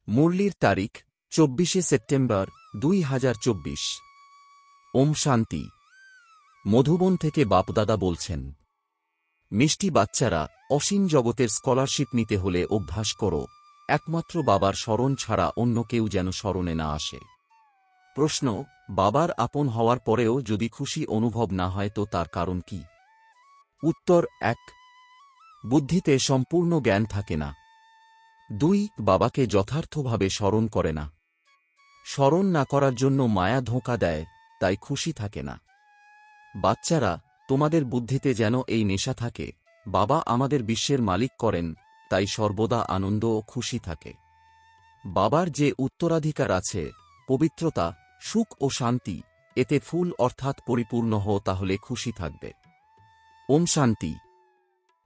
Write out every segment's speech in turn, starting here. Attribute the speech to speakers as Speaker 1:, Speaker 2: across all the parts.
Speaker 1: মুরলির তারিখ 24শে সেপ্টেম্বর 2024। ওম শান্তি। মধুবন থেকে বাপদাদা বলছেন, মিষ্টি বাচ্চারা, অসীম জগতের স্কলারশিপ নিতে হলে অভ্যাস করো, একমাত্র বাবার স্মরণ ছাড়া অন্য কেউ যেন স্মরণে না আসে। প্রশ্ন, বাবার আপন হওয়ার পরেও যদি খুশি অনুভব না হয় তো তার কারণ কি? উত্তর 1, বুদ্ধিতে সম্পূর্ণ জ্ঞান থাকে না। 2, বাবাকে যথার্থভাবে স্মরণ করে না। স্মরণ না করার জন্য মায়া ধোঁকা দেয়, তাই খুশি থাকে না। বাচ্চারা, তোমাদের বুদ্ধিতে যেন এই নেশা থাকে, বাবা আমাদের বিশ্বের মালিক করেন, তাই সর্বদা আনন্দ ও খুশি থাকে। বাবার যে উত্তরাধিকার আছে, পবিত্রতা, সুখ ও শান্তি, এতে ফুল অর্থাৎ পরিপূর্ণ হও, তাহলে খুশি থাকবে। ওম শান্তি।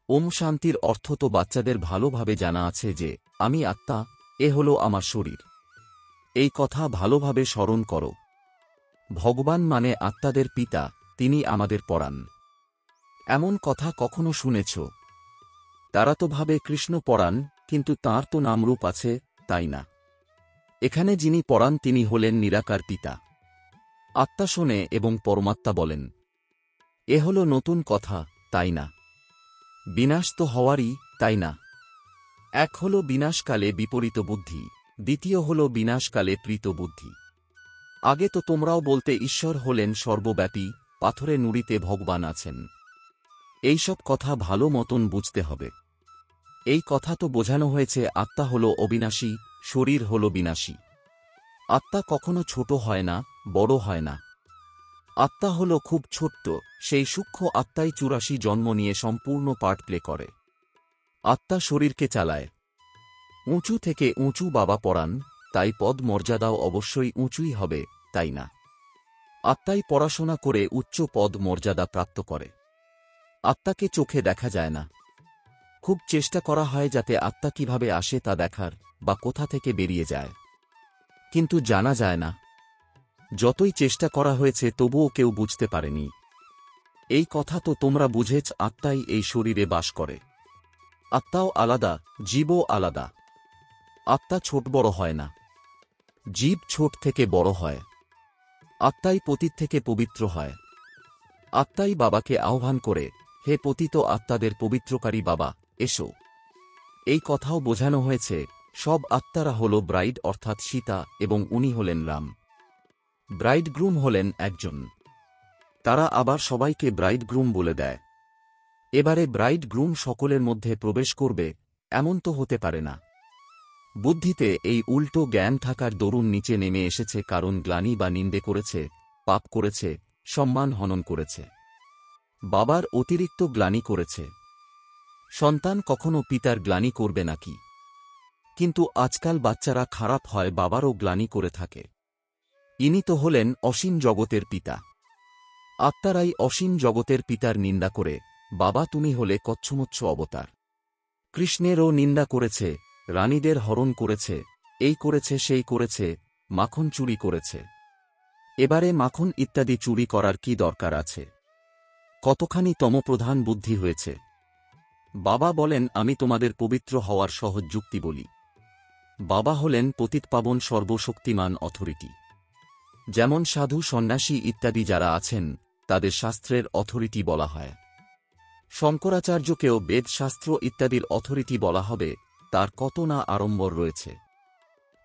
Speaker 1: ওম শান্তির অর্থ তো বাচ্চাদের ভালোভাবে জানা আছে যে, আমি আত্মা, এ হল আমার শরীর। এই কথা ভালোভাবে স্মরণ করো। ভগবান মানে আত্মাদের পিতা, তিনি আমাদের পড়ান। এমন কথা কখনো শুনেছ? তারা তো ভাবে কৃষ্ণ পড়ান, কিন্তু তাঁর তো নামরূপ আছে, তাই না? এখানে যিনি পড়ান তিনি হলেন নিরাকার পিতা। আত্মা শোনে এবং পরমাত্মা বলেন। এ হল নতুন কথা, তাই না? বিনাশ তো হওয়ারই, তাই না? এক হল বিনাশকালে বিপরীত বুদ্ধি, দ্বিতীয় হল বিনাশকালে প্রীত বুদ্ধি। আগে তো তোমরাও বলতে ঈশ্বর হলেন সর্বব্যাপী, পাথরে নুড়িতে ভগবান আছেন। এইসব কথা ভালো মতন বুঝতে হবে। এই কথা তো বোঝানো হয়েছে আত্মা হল অবিনাশী, শরীর হল বিনাশী। আত্মা কখনো ছোট হয় না, বড় হয় না। আত্মা হল খুব ছোট্ট, সেই সূক্ষ্ম আত্মাই 84 জন্ম নিয়ে সম্পূর্ণ পার্ট প্লে করে। আত্মা শরীরকে চালায়। উঁচু থেকে উঁচু বাবা পড়ান, তাই পদ মর্যাদাও অবশ্যই উঁচুই হবে, তাই না? আত্মাই পড়াশোনা করে উচ্চ পদ মর্যাদা প্রাপ্ত করে। আত্মাকে চোখে দেখা যায় না। খুব চেষ্টা করা হয় যাতে আত্মা কিভাবে আসে তা দেখার, বা কোথা থেকে বেরিয়ে যায়, কিন্তু জানা যায় না। যতই চেষ্টা করা হয়েছে তবুও কেউ বুঝতে পারেনি। এই কথা তো তোমরা বুঝেছ, আত্মাই এই শরীরে বাস করে। আত্মাও আলাদা, জীবও আলাদা। আত্মা ছোট বড় হয় না, জীব ছোট থেকে বড় হয়। আত্মাই পতিত থেকে পবিত্র হয়। আত্মাই বাবাকে আহ্বান করে, হে পতিত আত্মাদের পবিত্রকারী বাবা, এসো। এই কথাও বোঝানো হয়েছে, সব আত্মারা হল ব্রাইড অর্থাৎ সীতা, এবং উনি হলেন রাম। ব্রাইড গ্রুম হলেন একজন। তারা আবার সবাইকে ব্রাইড গ্রুম বলে দেয়। এবারে ব্রাইড গ্রুম সকলের মধ্যে প্রবেশ করবে, এমন তো হতে পারে না। বুদ্ধিতে এই উল্টো জ্ঞান থাকার দরুন নিচে নেমে এসেছে, কারণ গ্লানি বা নিন্দে করেছে, পাপ করেছে, সম্মান হনন করেছে। বাবার অতিরিক্ত গ্লানি করেছে। সন্তান কখনো পিতার গ্লানি করবে নাকি? কিন্তু আজকাল বাচ্চারা খারাপ হয়, বাবারও গ্লানি করে থাকে। ইনি তো হলেন অসীম জগতের পিতা। আত্মারাই অসীম জগতের পিতার নিন্দা করে, বাবা তুমি হলে কচ্ছমচ্ছ অবতার। কৃষ্ণেরও নিন্দা করেছে, রানীদের হরণ করেছে, এই করেছে সেই করেছে, মাখন চুরি করেছে। এবারে মাখন ইত্যাদি চুরি করার কি দরকার আছে? কতখানি তমপ্রধান বুদ্ধি হয়েছে। বাবা বলেন, আমি তোমাদের পবিত্র হওয়ার সহজ যুক্তি বলি। বাবা হলেন পতিতপাবন সর্বশক্তিমান অথরিটি। যেমন সাধু সন্ন্যাসী ইত্যাদি যারা আছেন, তাদের শাস্ত্রের অথরিটি বলা হয়। শঙ্করাচার্যকেও বেদশাস্ত্র ইত্যাদির অথরিটি বলা হবে, তার কত না আড়ম্বর রয়েছে।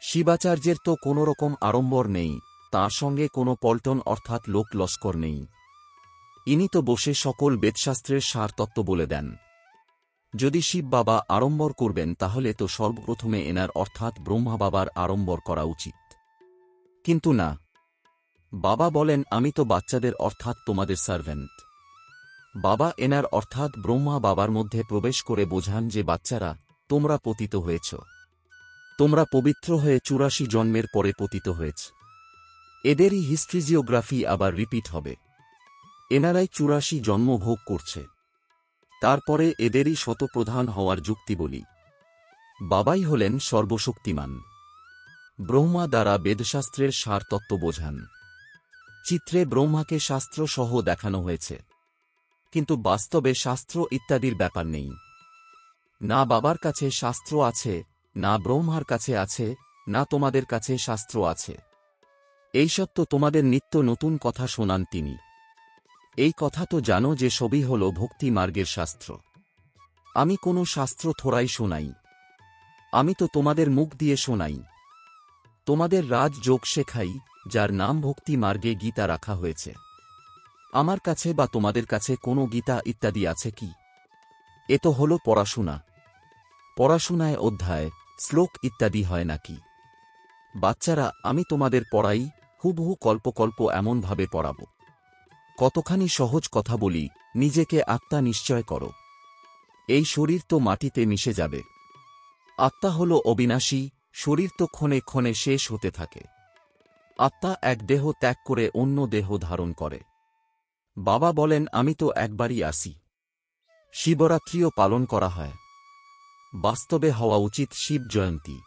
Speaker 1: শিবাচার্যের তো কোনোরকম আড়ম্বর নেই, তাঁর সঙ্গে কোনো পল্টন অর্থাৎ লোক লস্কর নেই। ইনি তো বসে সকল বেদশাস্ত্রের সারতত্ত্ব বলে দেন। যদি শিব বাবা আড়ম্বর করবেন তাহলে তো সর্বপ্রথমে এনার অর্থাৎ ব্রহ্মা বাবার আড়ম্বর করা উচিত। কিন্তু না, বাবা বলেন, আমি তো বাচ্চাদের অর্থাৎ তোমাদের সার্ভেন্ট। বাবা এনার অর্থাৎ ব্রহ্মা বাবার মধ্যে প্রবেশ করে বোঝান যে বাচ্চারা, তোমরা পতিত হয়েছ। তোমরা পবিত্র হয়ে 84 জন্মের পরে পতিত হয়েছ। এদেরই হিস্ট্রিজিওগ্রাফি আবার রিপিট হবে। এনারাই 84 জন্ম ভোগ করছে। তারপরে এদেরই শতপ্রধান হওয়ার যুক্তি বলি। বাবাই হলেন সর্বশক্তিমান। ব্রহ্মা দ্বারা বেদশাস্ত্রের সারতত্ত্ব বোঝান। চিত্রে ব্রহ্মাকে শাস্ত্র সহ দেখানো হয়েছে, কিন্তু বাস্তবে শাস্ত্র ইত্যাদির ব্যাপার নেই। না বাবার কাছে শাস্ত্র আছে, না ব্রহ্মার কাছে আছে, না তোমাদের কাছে শাস্ত্র আছে। এই সত্য তোমাদের নিত্য নতুন কথা শোনান তিনি। এই কথা তো জানো যে সবই হল ভক্তি মার্গের শাস্ত্র। আমি কোনো শাস্ত্র থোড়াই শোনাই, আমি তো তোমাদের মুখ দিয়ে শোনাই। তোমাদের রাজযোগ শেখাই, যার নাম ভক্তি মার্গে গীতা রাখা হয়েছে। আমার কাছে বা তোমাদের কাছে কোনো গীতা ইত্যাদি আছে কি? এ তো হল পড়াশোনা। পড়াশোনায় অধ্যায়, শ্লোক ইত্যাদি হয় নাকি? বাচ্চারা, আমি তোমাদের পড়াই, হুবহু কল্প এমনভাবে পড়াব। কতখানি সহজ কথা বলি, নিজেকে আত্মা নিশ্চয় করো। এই শরীর তো মাটিতে মিশে যাবে। আত্মা হল অবিনাশী, শরীর তো ক্ষণে ক্ষণে শেষ হতে থাকে। আত্মা এক দেহ ত্যাগ করে অন্য দেহ ধারণ করে। বাবা বলেন, আমি তো একবারই আসি। শিবরাত্রিও পালন করা হয়। বাস্তবে হওয়া উচিত শিব জয়ন্তী,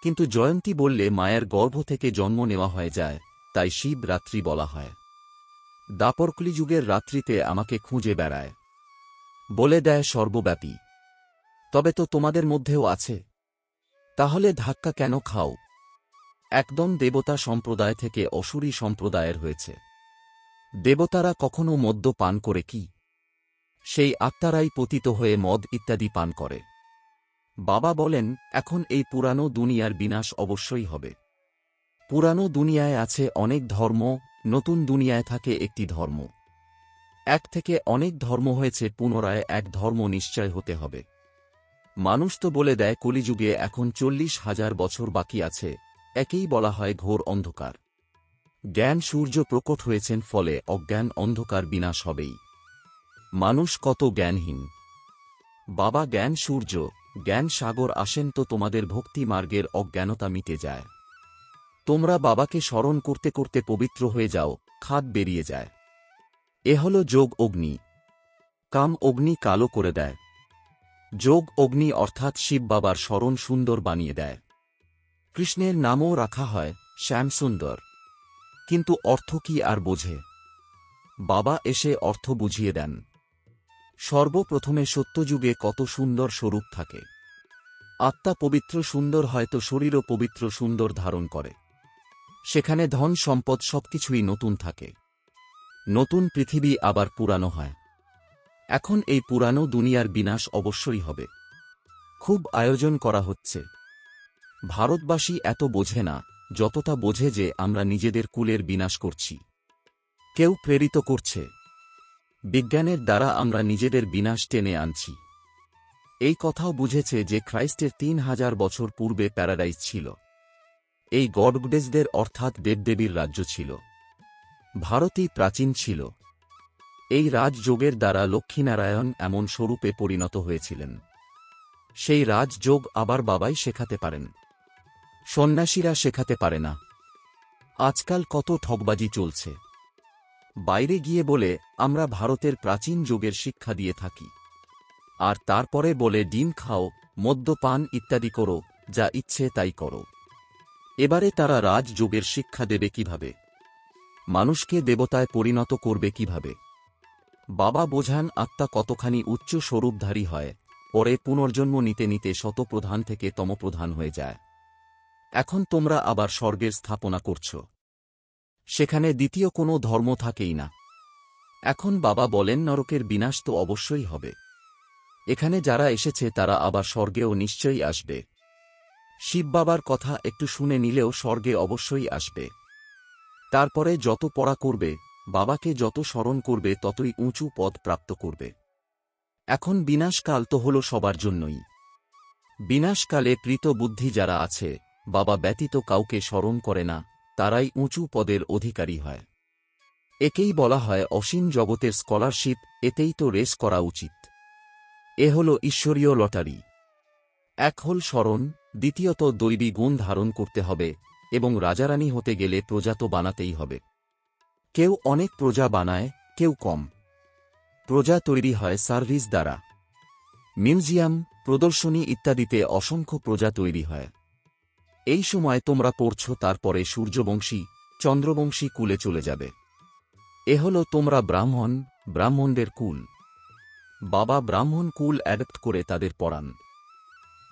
Speaker 1: কিন্তু জয়ন্তী বললে মায়ের গর্ভ থেকে জন্ম নেওয়া হয়ে যায়, তাই শিব রাত্রি বলা হয়। দাপর কলিযুগের রাত্রিতে আমাকে খুঁজে বেড়ায়, বলে দেয় সর্বব্যাপী। তবে তো তোমাদের মধ্যেও আছে, তাহলে ধাক্কা কেন খাও? একদম দেবতা সম্প্রদায় থেকে অসুরী সম্প্রদায়ের হয়েছে। দেবতারা কখনো মদ্য পান করে কি? সেই আত্মারাই পতিত হয়ে মদ ইত্যাদি পান করে। বাবা বলেন, এখন এই পুরানো দুনিয়ার বিনাশ অবশ্যই হবে। পুরানো দুনিয়ায় আছে অনেক ধর্ম, নতুন দুনিয়ায় থাকে একটি ধর্ম। এক থেকে অনেক ধর্ম হয়েছে, পুনরায় এক ধর্ম নিশ্চয় হতে হবে। মানুষ তো বলে দেয় কলিযুগে এখন 40,000 বছর বাকি আছে, একেই বলা হয় ঘোর অন্ধকার। জ্ঞান সূর্য প্রকট হয়েছেন, ফলে অজ্ঞান অন্ধকার বিনাশ হবেই। মানুষ কত জ্ঞানহীন। বাবা জ্ঞান সূর্য, জ্ঞান সাগর আসেন তো তোমাদের ভক্তি মার্গের অজ্ঞানতা মিটে যায়। তোমরা বাবাকে স্মরণ করতে করতে পবিত্র হয়ে যাও, খাদ বেরিয়ে যায়। এ হল যোগ অগ্নি। কাম অগ্নি কালো করে দেয়। যোগ অগ্নি অর্থাৎ শিব বাবার স্মরণ সুন্দর বানিয়ে দেয়। কৃষ্ণের নামও রাখা হয় শ্যামসুন্দর, কিন্তু অর্থ কি আর বোঝে? বাবা এসে অর্থ বুঝিয়ে দেন। সর্বপ্রথমে সত্যযুগে কত সুন্দর স্বরূপ থাকে। আত্মা পবিত্র সুন্দর হয় তো শরীরও পবিত্র সুন্দর ধারণ করে। সেখানে ধন সম্পদ সবকিছুই নতুন থাকে। নতুন পৃথিবী আবার পুরানো হয়। এখন এই পুরানো দুনিয়ার বিনাশ অবশ্যই হবে। খুব আয়োজন করা হচ্ছে। ভারতবাসী এত বোঝে না, যতটা বোঝে যে আমরা নিজেদের কুলের বিনাশ করছি। কেউ প্রেরিত করছে। বিজ্ঞানের দ্বারা আমরা নিজেদের বিনাশ টেনে আনছি। এই কথাও বুঝেছে যে খ্রাইস্টের 3000 বছর পূর্বে প্যারাডাইস ছিল। এই গডগডেজদের অর্থাৎ দেবদেবীর রাজ্য ছিল। ভারতই প্রাচীন ছিল। এই রাজযোগের দ্বারা লক্ষ্মীনারায়ণ এমন স্বরূপে পরিণত হয়েছিলেন। সেই রাজযোগ আবার বাবাই শেখাতে পারেন, সন্ন্যাসীরা শেখাতে পারে না। আজকাল কত ঠকবাজি চলছে। বাইরে গিয়ে বলে আমরা ভারতের প্রাচীন যোগের শিক্ষা দিয়ে থাকি, আর তারপরে বলে ডিম খাও, মদ্যপান ইত্যাদি করো, যা ইচ্ছে তাই করো। এবারে তারা রাজযোগের শিক্ষা দেবে কিভাবে? মানুষকে দেবতায় পরিণত করবে কিভাবে? বাবা বোঝান আত্মা কতখানি উচ্চ স্বরূপধারী হয়, পরে পুনর্জন্ম নিতে নিতে শতপ্রধান থেকে তমপ্রধান হয়ে যায়। এখন তোমরা আবার স্বর্গের স্থাপনা করছ। সেখানে দ্বিতীয় কোনো ধর্ম থাকেই না। এখন বাবা বলেন নরকের বিনাশ তো অবশ্যই হবে। এখানে যারা এসেছে তারা আবার স্বর্গেও নিশ্চয়ই আসবে। শিব বাবার কথা একটু শুনে নিলেও স্বর্গে অবশ্যই আসবে। তারপরে যত পড়া করবে, বাবাকে যত স্মরণ করবে, ততই উঁচু পদ প্রাপ্ত করবে। এখন বিনাশকাল তো হল সবার জন্যই। বিনাশকালে প্রীত বুদ্ধি যারা আছে, বাবা ব্যতীত কাউকে স্মরণ করে না, তারাই উঁচু পদের অধিকারী হয়। একেই বলা হয় অসীম জগতের স্কলারশিপ, এতেই তো রেস করা উচিত। এ হল ঈশ্বরীয় লটারি। এক হল স্মরণ, দ্বিতীয়ত দৈবী গুণ ধারণ করতে হবে, এবং রাজারানী হতে গেলে প্রজা তো বানাতেই হবে। কেউ অনেক প্রজা বানায়, কেউ কম। প্রজা তৈরি হয় সার্ভিস দ্বারা। মিউজিয়াম, প্রদর্শনী ইত্যাদিতে অসংখ্য প্রজা তৈরি হয়। এই সময় তোমরা পড়ছ, তারপরে সূর্যবংশী, চন্দ্রবংশী কুলে চলে যাবে। এ হল তোমরা ব্রাহ্মণ, ব্রাহ্মণদের কুল। বাবা ব্রাহ্মণ কুল অ্যাডপ্ট করে তাদের পড়ান।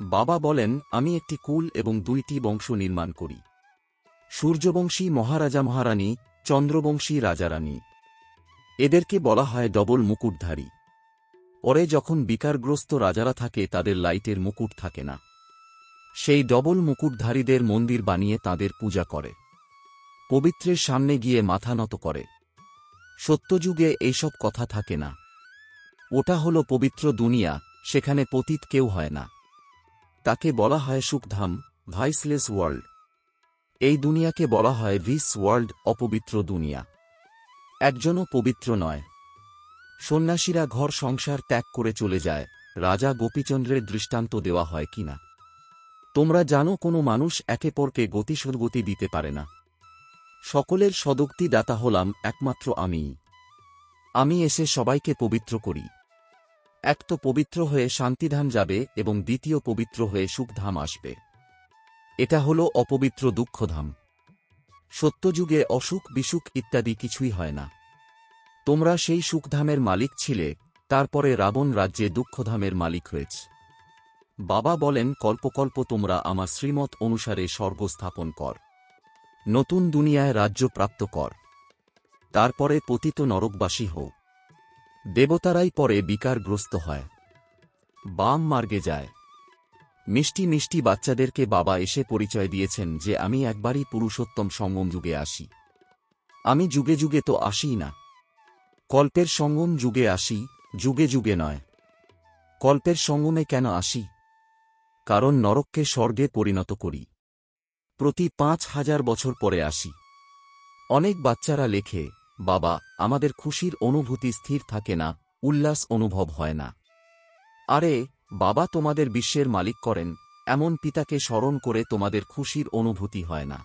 Speaker 1: বাবা বলেন, আমি একটি কুল এবং 2টি বংশ নির্মাণ করি। সূর্যবংশী মহারাজা মহারানী, চন্দ্রবংশী রাজারানী। এদেরকে বলা হয় ডবল মুকুটধারী। পরে যখন বিকারগ্রস্ত রাজারা থাকে তাদের লাইটের মুকুট থাকে না, সেই ডবল মুকুটধারীদের মন্দির বানিয়ে তাদের পূজা করে, পবিত্রের সামনে গিয়ে মাথা নত করে। সত্যযুগে এইসব কথা থাকে না। ওটা হলো পবিত্র দুনিয়া, সেখানে পতিত কেউ হয় না। তাকে বলা হয় সুখধাম, ভাইসলেস ওয়ার্ল্ড। এই দুনিয়াকে বলা হয় ভিস ওয়ার্ল্ড, অপবিত্র দুনিয়া। একজনও পবিত্র নয়। সন্ন্যাসীরা ঘর সংসার ত্যাগ করে চলে যায়। রাজা গোপীচন্দ্রের দৃষ্টান্ত দেওয়া হয় কিনা? তোমরা জানো, কোনো মানুষ একে পরকে গতিসদ্গতি দিতে পারে না। সকলের সদুক্তি দাতা হলাম একমাত্র আমিই। আমি এসে সবাইকে পবিত্র করি। এক তো পবিত্র হয়ে শান্তিধাম যাবে এবং দ্বিতীয় পবিত্র হয়ে সুখধাম আসবে। এটা হল অপবিত্র দুঃখধাম। সত্যযুগে অসুখ বিসুখ ইত্যাদি কিছুই হয় না। তোমরা সেই সুখধামের মালিক ছিলে, তারপরে রাবণ রাজ্যে দুঃখধামের মালিক হয়েছে। বাবা বলেন, কল্পকল্প তোমরা আমার শ্রীমত অনুসারে স্বর্গ স্থাপন কর, নতুন দুনিয়ায় রাজ্য প্রাপ্ত কর, তারপরে পতিত নরকবাসী হও। দেবতারাই পরে বিকারগ্রস্ত হয়, বাম মার্গে যায়। মিষ্টি মিষ্টি বাচ্চাদেরকে বাবা এসে পরিচয় দিয়েছেন যে আমি একবারই পুরুষোত্তম সঙ্গম যুগে আসি। আমি যুগে যুগে তো আসিই না, কল্পের সঙ্গম যুগে আসি, যুগে যুগে নয়। কল্পের সঙ্গমে কেন আসি? কারণ নরককে স্বর্গে পরিণত করি। প্রতি 5000 বছর পরে আসি। অনেক বাচ্চারা লেখে, বাবা, আমাদের খুশির অনুভূতি স্থির থাকে না, উল্লাস অনুভব হয় না। আরে বাবা তোমাদের বিশ্বের মালিক করেন, এমন পিতাকে স্মরণ করে তোমাদের খুশির অনুভূতি হয় না।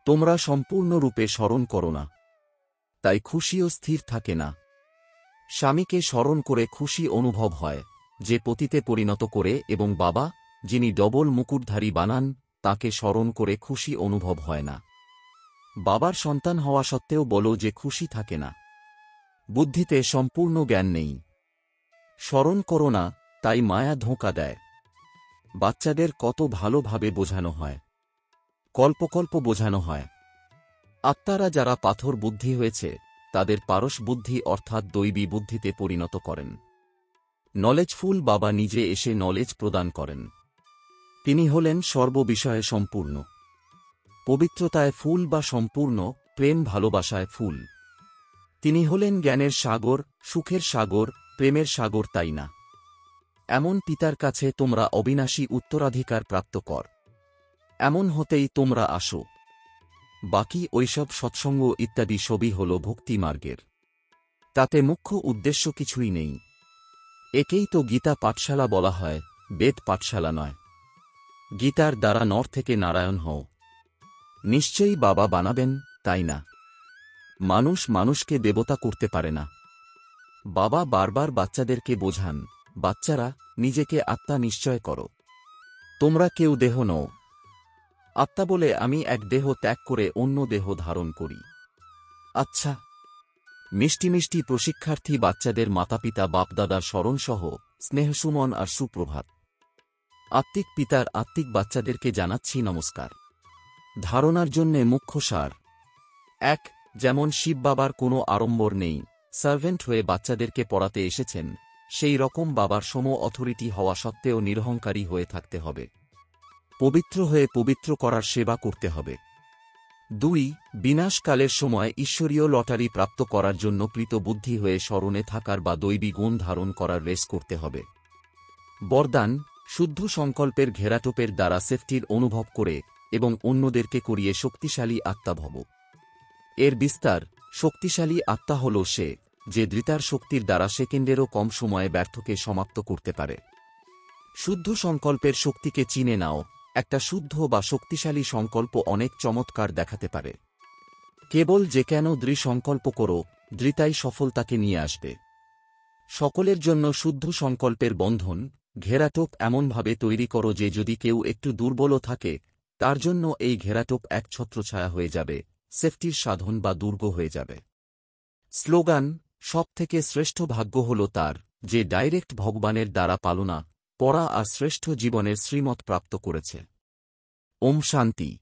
Speaker 1: তোমরা সম্পূর্ণরূপে স্মরণ করো না, তাই খুশিও স্থির থাকে না। স্বামীকে স্মরণ করে খুশি অনুভব হয়, যে পতিতে পরিণত করে, এবং বাবা, যিনি ডবল মুকুটধারী বানান, তাকে স্মরণ করে খুশি অনুভব হয় না। বাবার সন্তান হওয়া সত্ত্বেও বলো যে খুশি থাকে না। বুদ্ধিতে সম্পূর্ণ জ্ঞান নেই। স্মরণ করো না, তাই মায়া ধোঁকা দেয়। বাচ্চাদের কত ভালোভাবে বোঝানো হয়, কল্পকল্প বোঝানো হয়। আত্মারা যারা পাথর বুদ্ধি হয়েছে, তাদের পারস বুদ্ধি অর্থাৎ দৈবী বুদ্ধিতে পরিণত করেন। নলেজফুল বাবা নিজে এসে নলেজ প্রদান করেন। তিনি হলেন সর্ববিষয়ে সম্পূর্ণ। পবিত্রতায় ফুল বা সম্পূর্ণ, প্রেম ভালোবাসায় ফুল। তিনি হলেন জ্ঞানের সাগর, সুখের সাগর, প্রেমের সাগর, তাই না? এমন পিতার কাছে তোমরা অবিনাশী উত্তরাধিকার প্রাপ্ত কর। এমন হতেই তোমরা আসো। বাকি ঐসব সৎসঙ্গ ইত্যাদি সবই হল ভক্তি মার্গের। তাতে মুখ্য উদ্দেশ্য কিছুই নেই। একেই তো গীতা পাঠশালা বলা হয়, বেদ পাঠশালা নয়। গীতার দ্বারা নর থেকে নারায়ণ হও। নিশ্চয়ই বাবা বানাবেন, তাই না? মানুষ মানুষকে দেবতা করতে পারে না। বাবা বারবার বাচ্চাদেরকে বোঝান, বাচ্চারা, নিজেকে আত্মা নিশ্চয় করো। তোমরা কেউ দেহ নও। আত্মা বলে আমি এক দেহ ত্যাগ করে অন্য দেহ ধারণ করি। আচ্ছা, মিষ্টি মিষ্টি প্রশিক্ষার্থী বাচ্চাদের মাতাপিতা বাপদাদার স্মরণসহ স্নেহসুমন আর সুপ্রভাত। আত্মিক পিতার আত্মিক বাচ্চাদেরকে জানাচ্ছি নমস্কার। ধারণার জন্যে মুখ্য সার: 1. যেমন শিব বাবার কোনো আড়ম্বর নেই, সার্ভেন্ট হয়ে বাচ্চাদেরকে পড়াতে এসেছেন, সেই রকম বাবার সম অথরিটি হওয়া সত্ত্বেও নিরহংকারী হয়ে থাকতে হবে। পবিত্র হয়ে পবিত্র করার সেবা করতে হবে। 2. বিনাশকালের সময় ঈশ্বরীয় লটারি প্রাপ্ত করার জন্য কৃত বুদ্ধি হয়ে স্মরণে থাকার বা দৈবী গুণ ধারণ করার রেস করতে হবে। বরদান: শুদ্ধ সংকল্পের ঘেরাটোপের দ্বারা সেফটির অনুভব করে এবং অন্যদেরকে করিয়ে শক্তিশালী আত্মা ভব। এর বিস্তার: শক্তিশালী আত্মা হল সে, যে দৃতার শক্তির দ্বারা সেকেন্ডেরও কম সময়ে ব্যর্থকে সমাপ্ত করতে পারে। শুদ্ধ সংকল্পের শক্তিকে চিনে নাও। একটা শুদ্ধ বা শক্তিশালী সংকল্প অনেক চমৎকার দেখাতে পারে। কেবল যে কেন দৃঢ় সংকল্প করো, দৃতাই সফলতাকে নিয়ে আসবে। সকলের জন্য শুদ্ধ সংকল্পের বন্ধন, ঘেরাটোপ এমনভাবে তৈরি করো যে যদি কেউ একটু দুর্বলও থাকে, তার জন্য এই ঘেরাটোপ এক ছত্রছায়া হয়ে যাবে, সেফটির সাধন বা দুর্গ হয়ে যাবে। স্লোগান: সবথেকে শ্রেষ্ঠ ভাগ্য হল তার, যে ডাইরেক্ট ভগবানের দ্বারা পালনা, পড়া আর শ্রেষ্ঠ জীবনের শ্রীমত প্রাপ্ত করেছে। ওম শান্তি।